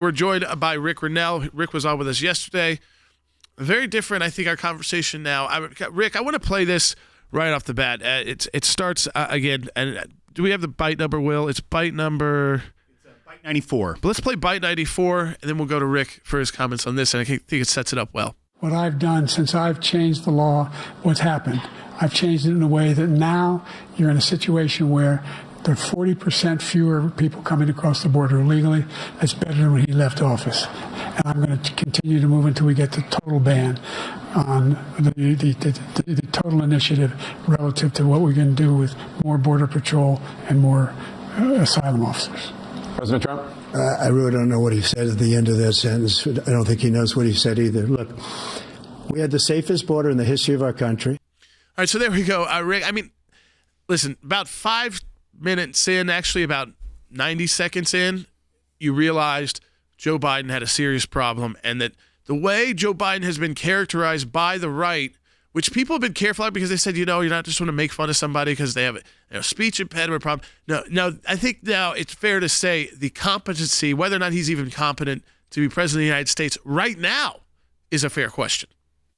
We're joined by Rick Rennell. Rick was on with us yesterday. Very different, I think, our conversation now. Rick, I want to play this right off the bat. It starts again. And do we have the bite number, Will? It's bite number... Bite 94. But let's play bite 94, and then we'll go to Rick for his comments on this, and I think it sets it up well. What I've done since I've changed the law, what's happened, I've changed it in a way that now you're in a situation where there are 40% fewer people coming across the border illegally. That's better than when he left office. And I'm going to continue to move until we get the total ban on the total initiative relative to what we're going to do with more Border Patrol and more asylum officers. President Trump? I really don't know what he said at the end of that sentence. I don't think he knows what he said either. Look, we had the safest border in the history of our country. All right, so there we go. Rick, I mean, listen, about 5 minutes in, actually about 90 seconds in, you realized Joe Biden had a serious problem, and that the way Joe Biden has been characterized by the right, which people have been careful of because they said, you're not just want to make fun of somebody because they have a speech impediment problem. No, I think now it's fair to say the competency, whether or not he's even competent to be president of the United States right now, is a fair question.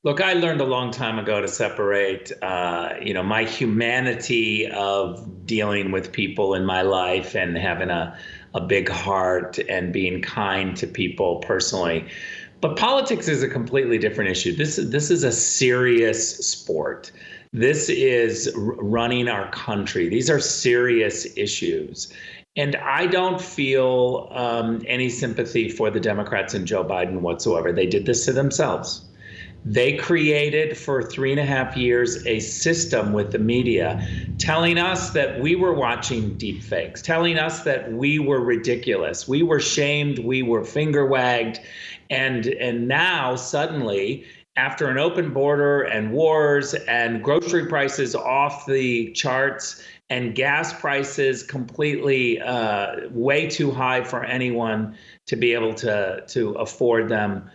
Look, I learned a long time ago to separate, my humanity of dealing with people in my life and having a big heart and being kind to people personally. But politics is a completely different issue. This is a serious sport. This is running our country. These are serious issues. And I don't feel any sympathy for the Democrats and Joe Biden whatsoever. They did this to themselves. They created for 3.5 years a system with the media telling us that we were watching deep fakes, telling us that we were ridiculous, we were shamed, we were finger wagged. And now suddenly, after an open border and wars and grocery prices off the charts and gas prices completely way too high for anyone to be able to afford them,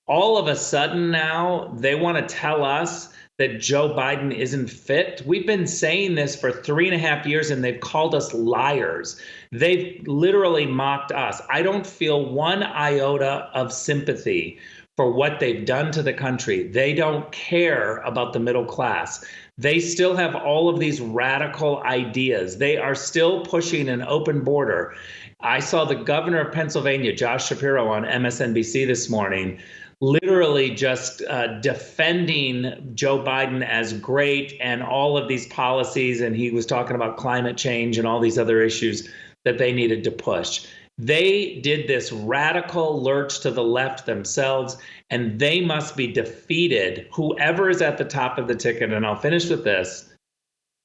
all of a sudden now they want to tell us that Joe Biden isn't fit. We've been saying this for 3.5 years, and they've called us liars. They've literally mocked us. I don't feel one iota of sympathy for what they've done to the country. They don't care about the middle class. They still have all of these radical ideas. They are still pushing an open border. I saw the governor of Pennsylvania, Josh Shapiro, on MSNBC this morning, literally just defending Joe Biden as great and all of these policies. And he was talking about climate change and all these other issues that they needed to push. They did this radical lurch to the left themselves, and they must be defeated. Whoever is at the top of the ticket, and I'll finish with this,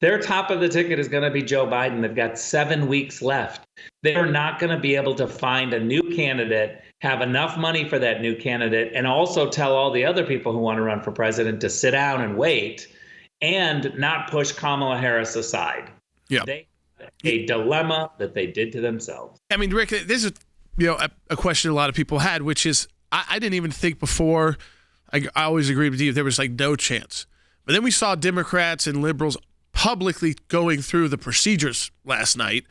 their top of the ticket is going to be Joe Biden. They've got 7 weeks left. They're not going to be able to find a new candidate, have enough money for that new candidate, and also tell all the other people who want to run for president to sit down and wait and not push Kamala Harris aside. Yeah. They had a dilemma that they did to themselves. I mean, Rick, this is a question a lot of people had, which is I didn't even think before. I always agreed with you. There was like no chance. But then we saw Democrats and liberals publicly going through the procedures last night.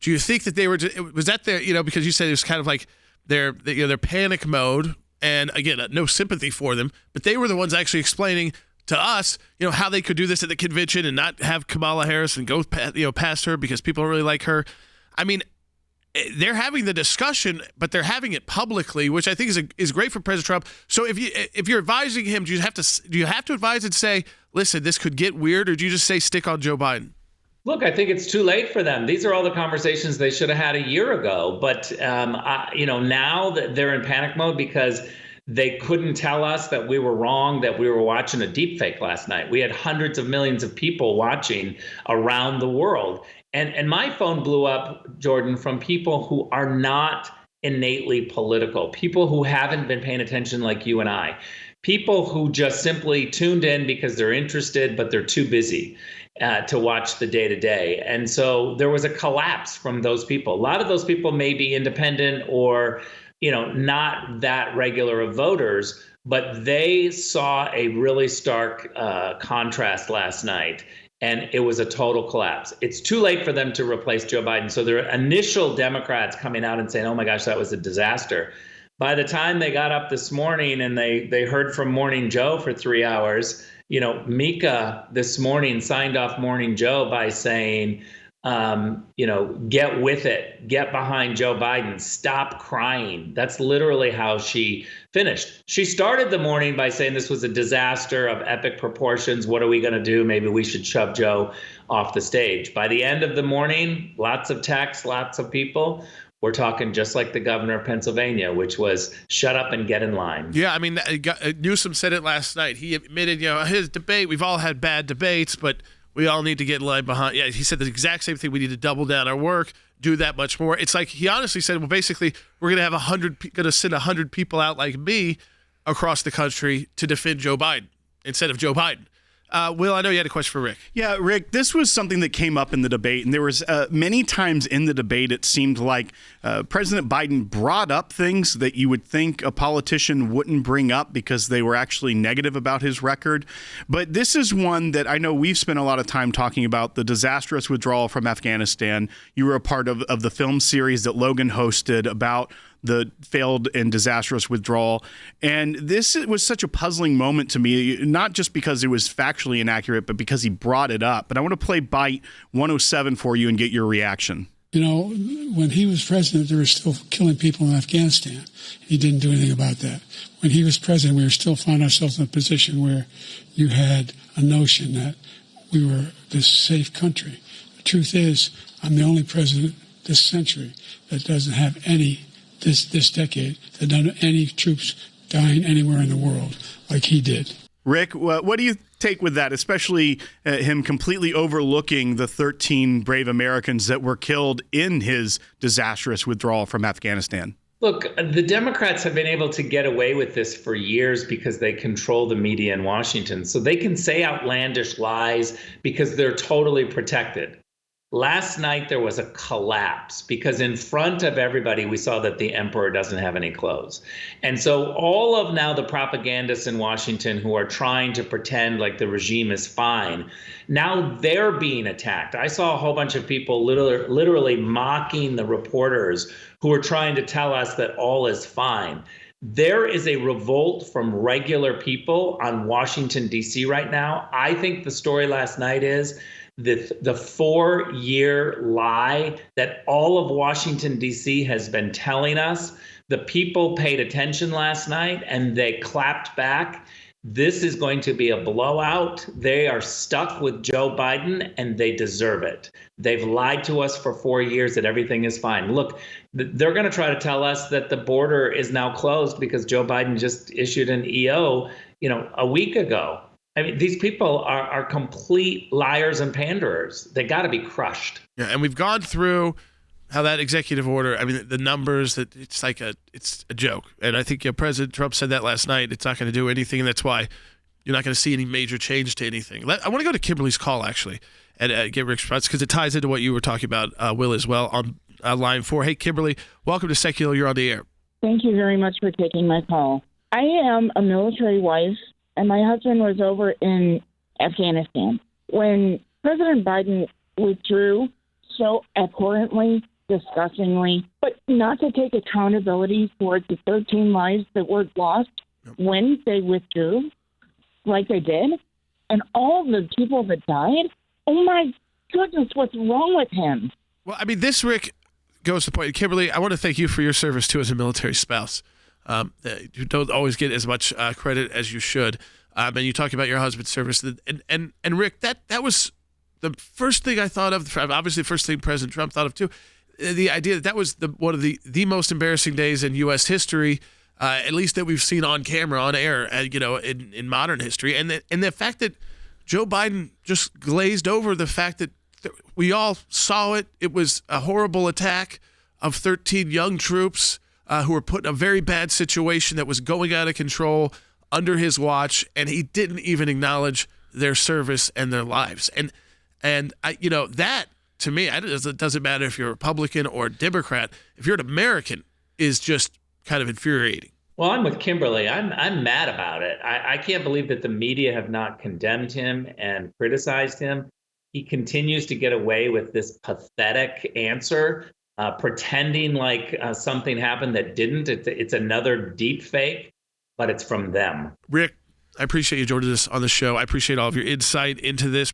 Do you think that they were? Was that their? Because you said it was kind of like their panic mode, and again, no sympathy for them. But they were the ones actually explaining to us, how they could do this at the convention and not have Kamala Harris and go past her because people don't really like her. I mean, they're having the discussion, but they're having it publicly, which I think is great for President Trump. So if you're advising him, do you have to advise and say, listen, this could get weird, or do you just say stick on Joe Biden? Look, I think it's too late for them. These are all the conversations they should have had a year ago. But now that they're in panic mode because they couldn't tell us that we were wrong, that we were watching a deep fake last night. We had hundreds of millions of people watching around the world. And my phone blew up, Jordan, from people who are not innately political, people who haven't been paying attention like you and I, people who just simply tuned in because they're interested, but they're too busy to watch the day-to-day. And so there was a collapse from those people. A lot of those people may be independent or not that regular of voters, but they saw a really stark contrast last night, and it was a total collapse. It's too late for them to replace Joe Biden. So there are initial Democrats coming out and saying, oh my gosh, that was a disaster. By the time they got up this morning and they heard from Morning Joe for 3 hours, Mika this morning signed off Morning Joe by saying, get with it, get behind Joe Biden, stop crying. That's literally how she finished. She started the morning by saying this was a disaster of epic proportions. What are we going to do? Maybe we should shove Joe off the stage. By the end of the morning, lots of texts, lots of people. We're talking just like the governor of Pennsylvania, which was shut up and get in line. Yeah, I mean, Newsom said it last night. He admitted, his debate, we've all had bad debates, but we all need to get in line behind. Yeah, he said the exact same thing. We need to double down our work, do that much more. It's like he honestly said, well, basically, we're going to have going to send 100 people out like me across the country to defend Joe Biden instead of Joe Biden. Will, I know you had a question for Rick. Yeah, Rick, this was something that came up in the debate, and there was many times in the debate it seemed like President Biden brought up things that you would think a politician wouldn't bring up because they were actually negative about his record. But this is one that I know we've spent a lot of time talking about, the disastrous withdrawal from Afghanistan. You were a part of the film series that Logan hosted about the failed and disastrous withdrawal. And this was such a puzzling moment to me, not just because it was factually inaccurate, but because he brought it up. But I want to play Bite 107 for you and get your reaction. When he was president, they were still killing people in Afghanistan. He didn't do anything about that. When he was president, we were still finding ourselves in a position where you had a notion that we were this safe country. The truth is, I'm the only president this century that doesn't have this decade, that doesn't have any troops dying anywhere in the world like he did. Rick, what do you take with that, especially him completely overlooking the 13 brave Americans that were killed in his disastrous withdrawal from Afghanistan? Look, the Democrats have been able to get away with this for years because they control the media in Washington. So they can say outlandish lies because they're totally protected. Last night, there was a collapse because in front of everybody, we saw that the emperor doesn't have any clothes. And so all of now the propagandists in Washington who are trying to pretend like the regime is fine, now they're being attacked. I saw a whole bunch of people literally mocking the reporters who are trying to tell us that all is fine. There is a revolt from regular people on Washington, D.C. right now. I think the story last night is the 4-year lie that all of Washington, D.C. has been telling us. The people paid attention last night and they clapped back. This is going to be a blowout. They are stuck with Joe Biden and they deserve it. They've lied to us for 4 years that everything is fine. Look, they're going to try to tell us that the border is now closed because Joe Biden just issued an EO, a week ago. I mean, these people are complete liars and panderers. They got to be crushed. Yeah, and we've gone through how that executive order, I mean, the numbers, that it's a joke. And I think President Trump said that last night. It's not going to do anything, and that's why you're not going to see any major change to anything. I want to go to Kimberly's call, actually, and get Rick's response, because it ties into what you were talking about, Will, as well, on line 4. Hey, Kimberly, welcome to Secular. You're on the air. Thank you very much for taking my call. I am a military wife, and my husband was over in Afghanistan. When President Biden withdrew so abhorrently, disgustingly, but not to take accountability for the 13 lives that were lost when they withdrew, like they did, and all the people that died, oh my goodness, what's wrong with him? Well, I mean, this, Rick, goes to the point. Kimberly, I want to thank you for your service, too, as a military spouse. You don't always get as much credit as you should. And you talk about your husband's service. And Rick, that was the first thing I thought of, obviously the first thing President Trump thought of, too. The idea that was one of the most embarrassing days in U.S. history, at least that we've seen on camera, on air, in modern history. And the fact that Joe Biden just glazed over the fact that we all saw it. It was a horrible attack of 13 young troops who were put in a very bad situation that was going out of control under his watch, and he didn't even acknowledge their service and their lives. And that, to me, it doesn't matter if you're a Republican or a Democrat. If you're an American, is just kind of infuriating. Well, I'm with Kimberly. I'm mad about it. I can't believe that the media have not condemned him and criticized him. He continues to get away with this pathetic answer pretending like something happened that didn't. It's another deep fake, but it's from them. Rick, I appreciate you joining us on the show. I appreciate all of your insight into this.